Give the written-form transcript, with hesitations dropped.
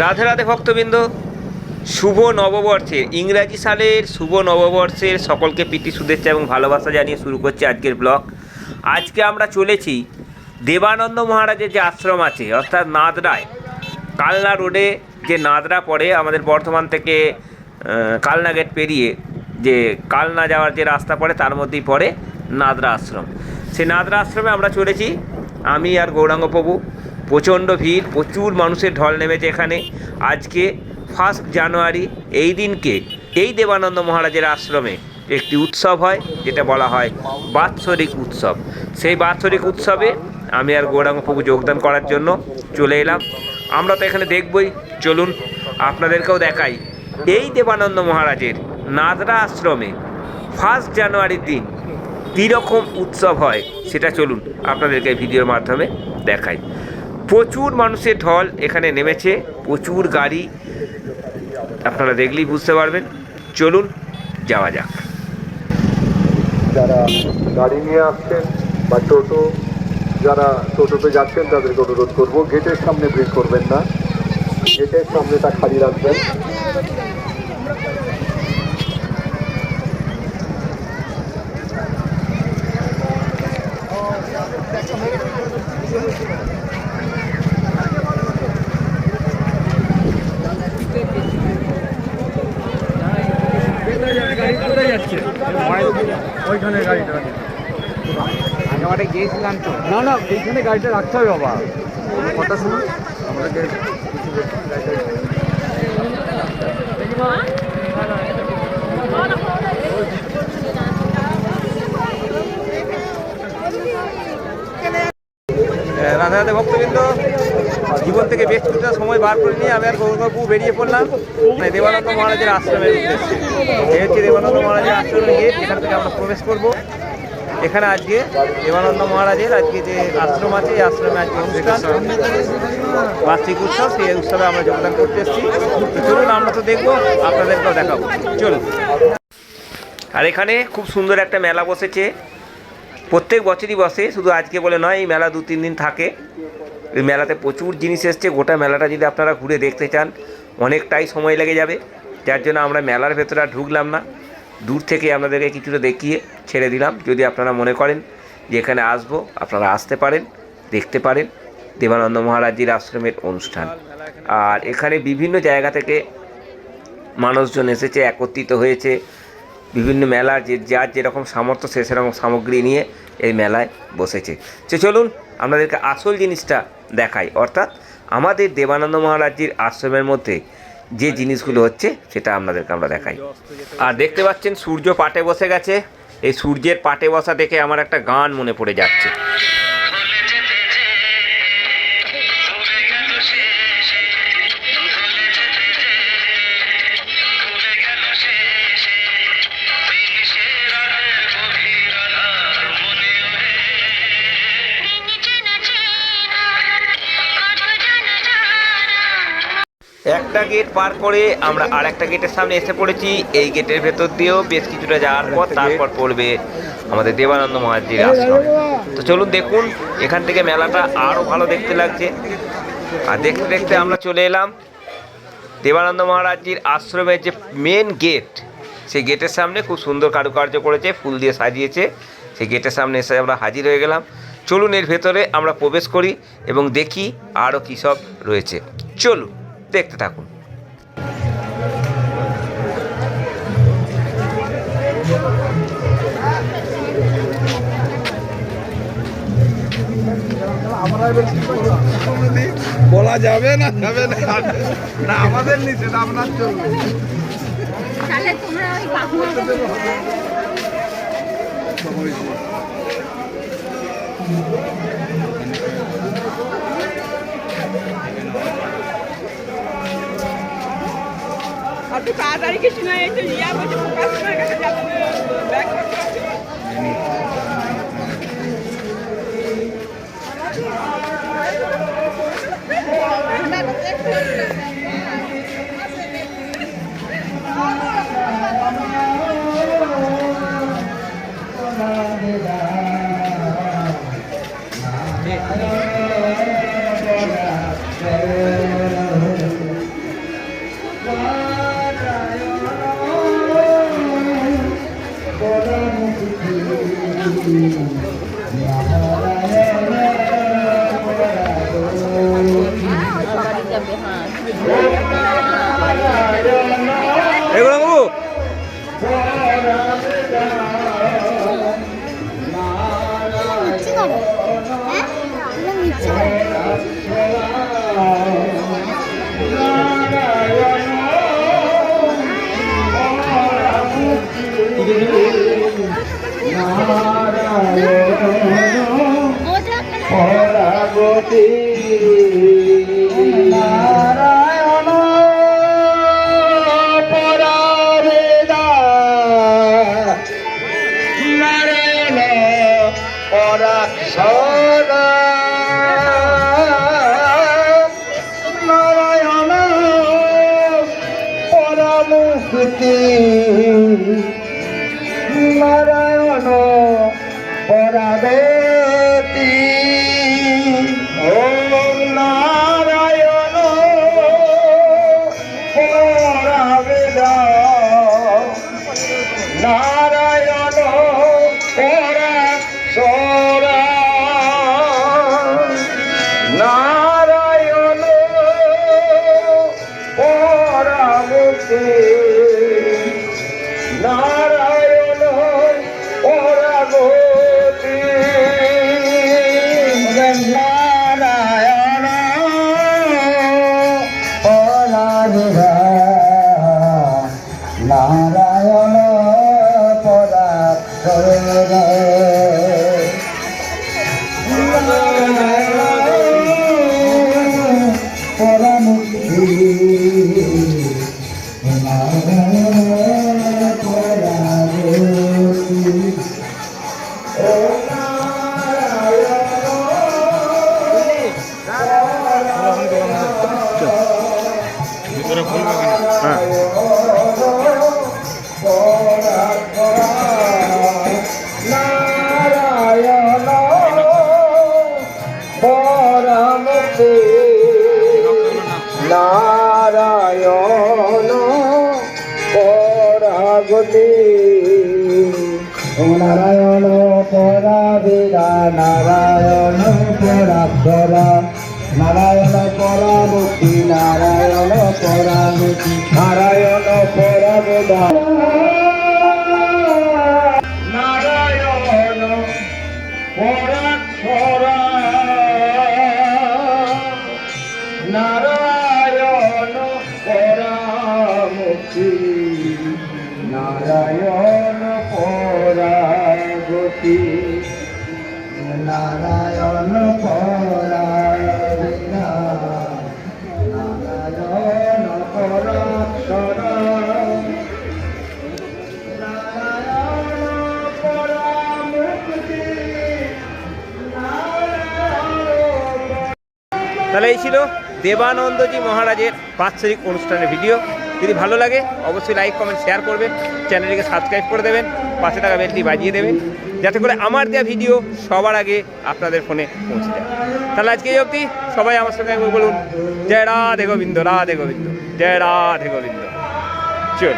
রাধে রাধে ভক্তবৃন্দ, শুভ নববর্ষের ইংরাজি সালের শুভ নববর্ষের সকলকে প্রীতি শুভেচ্ছা এবং ভালোবাসা জানিয়ে শুরু করছি আজকের ব্লগ। আজকে আমরা চলেছি দেবানন্দ মহারাজের যে আশ্রম আছে অর্থাৎ নাদরায়, কালনা রোডে যে নাদরা পড়ে আমাদের বর্ধমান থেকে কালনা গেট পেরিয়ে যে কালনা যাওয়ার যে রাস্তা পড়ে তার মধ্যেই পড়ে নাদরা আশ্রম। সেই নাদরা আশ্রমে আমরা চলেছি, আমি আর গৌরাঙ্গ প্রভু। প্রচণ্ড ভিড়, প্রচুর মানুষের ঢল নেমেছে এখানে। আজকে 1 জানুয়ারি, এই দিনকে এই দেবানন্দ মহারাজের আশ্রমে একটি উৎসব হয় যেটা বলা হয় বাৎসরিক উৎসব। সেই বাৎসরিক উৎসবে আমি আর গৌরাঙ্গ প্রভু যোগদান করার জন্য চলে এলাম। আমরা তো এখানে দেখবই, চলুন আপনাদেরকেও দেখাই এই দেবানন্দ মহারাজের নাদরা আশ্রমে 1 জানুয়ারির দিন কীরকম উৎসব হয় সেটা চলুন আপনাদেরকে ভিডিওর মাধ্যমে দেখাই। প্রচুর মানুষের ঢল এখানে নেমেছে, প্রচুর গাড়ি, আপনারা দেখলেই বুঝতে পারবেন। চলুন যাওয়া যাক। যারা গাড়ি নিয়ে আসছেন বা টোটো, যারা টোটোতে যাচ্ছেন তাদেরকে অনুরোধ করবো গেটের সামনে ভিড় করবেন না, গেটের সামনেটা খালি রাখবেন। ওইখানে গাড়িটা আমরা গিয়েছিলাম তো, না এইখানে গাড়িটা রাখতে হবে বাবা। কথা শুনুন, আমাদেরকে রাধে রাধে ভক্তবৃন্দ, জীবন থেকে বেশ কিছুটা সময় বার করে নিয়ে আমি আর গৌরবাবু বেরিয়ে পড়লাম দেবানন্দ মহারাজের আশ্রমের উদ্দেশ্যে। এই হচ্ছে দেবানন্দ মহারাজের আশ্রমের গেট, এখান থেকে আমরা প্রবেশ করব। এখানে আজকে দেবানন্দ মহারাজের আজকে যে আশ্রম আছে, এই আশ্রমে আজকে অনুষ্ঠান বার্ষিক উৎসব, সেই উৎসবে আমরা যোগদান করতে এসেছি। চলুন আমরা তো দেখবো, আপনাদেরকেও দেখাবো, চলুন। আর এখানে খুব সুন্দর একটা মেলা বসেছে, প্রত্যেক বছরই বসে, শুধু আজকে বলে নয়, এই মেলা 2-3 দিন থাকে। এই মেলাতে প্রচুর জিনিস এসছে, গোটা মেলাটা যদি আপনারা ঘুরে দেখতে চান অনেকটাই সময় লেগে যাবে, যার জন্য আমরা মেলার ভেতরে আর ঢুকলাম না, দূর থেকে আপনাদেরকে কিছুটা দেখিয়ে ছেড়ে দিলাম। যদি আপনারা মনে করেন যে এখানে আসবো, আপনারা আসতে পারেন, দেখতে পারেন দেবানন্দ মহারাজজির আশ্রমের অনুষ্ঠান। আর এখানে বিভিন্ন জায়গা থেকে মানুষজন এসেছে, একত্রিত হয়েছে, বিভিন্ন মেলার যার যেরকম সামর্থ্য সে সেরকম সামগ্রী নিয়ে এই মেলায় বসেছে। চলুন আপনাদেরকে আসল জিনিসটা দেখাই, অর্থাৎ আমাদের দেবানন্দ মহারাজজির আশ্রমের মধ্যে যে জিনিসগুলো হচ্ছে সেটা আপনাদেরকে আমরা দেখাই। আর দেখতে পাচ্ছেন সূর্য পাটে বসে গেছে, এই সূর্যের পাটে বসা দেখে আমার একটা গান মনে পড়ে যাচ্ছে। একটা গেট পার করে আমরা আর একটা গেটের সামনে এসে পড়েছি। এই গেটের ভেতর দিয়েও বেশ কিছুটা যাওয়ার পর তারপর পড়বে আমাদের দেবানন্দ মহারাজজির আশ্রম। তো চলুন দেখুন, এখান থেকে মেলাটা আরও ভালো দেখতে লাগছে। আর দেখতে দেখতে আমরা চলে এলাম দেবানন্দ মহারাজজির আশ্রমের যে মেন গেট, সেই গেটের সামনে খুব সুন্দর কারুকার্য করেছে, ফুল দিয়ে সাজিয়েছে। সেই গেটের সামনে এসে আমরা হাজির হয়ে গেলাম। চলুন এর ভেতরে আমরা প্রবেশ করি এবং দেখি আরও কী সব রয়েছে। চলুন দেখতে থাকুন। বলা যাবে না, যাবে না, আমাদের নিচে আপনার চলবে। আপনি তাড়াতাড়ি কিছু নয়, একটু ইয়া বলছে প্রকাশের কাছে যাবেন, ব্যাগ করতে হবে। এগুলো বাবু মিথ্যে করো হ্যাঁ এগুলো মিথ্যে করো পরাগতি নারায়ণ পরাবেদা নারায়ণ পরাক্ষরা নারায়ণ পরামুক্তি নারায়ণ পরাবেতি ওম নারায়ণ পরাবেদা নারায়ণ পরাক্ষরা নারায়ণ পরামুক্তি নারায়ণ পরাগতি নারায়ণ পরাবিধা নারায়ণ পরাক্ষরা পরামুক্তি নারায়ণ পরামুক্তি নারায়ণ পরাগতি নারায়ণ পরাবিদা নারায়ণ পরাক্ষরা নারায়ণ পরামুক্তি নারায়ণ পরাগতি নারায়ণ পরাবিদা নারায়ণ পরাক্ষরা নারায়ণ পরামুক্তি নারায়ণ পরাগতি নারায়ণ পরাবিনা নারায়ণ পরাক্ষরা নারায়ণ পরামুক্তি তাহলে এই ছিল দেবানন্দজি মহারাজের বাৎসরিক অনুষ্ঠানের ভিডিও। যদি ভালো লাগে অবশ্যই লাইক কমেন্ট শেয়ার করবেন, চ্যানেলটিকে সাবস্ক্রাইব করে দেবেন, পাশে থাকা বেলটি বাজিয়ে দেবেন যাতে করে আমার দেওয়া ভিডিও সবার আগে আপনাদের ফোনে পৌঁছে যায়। তাহলে আজকে এই অবধি সবাই আমার সঙ্গে একবার বলুন জয় রাধে গোবিন্দ, রাধে গোবিন্দ, জয় রাধে গোবিন্দ। চল।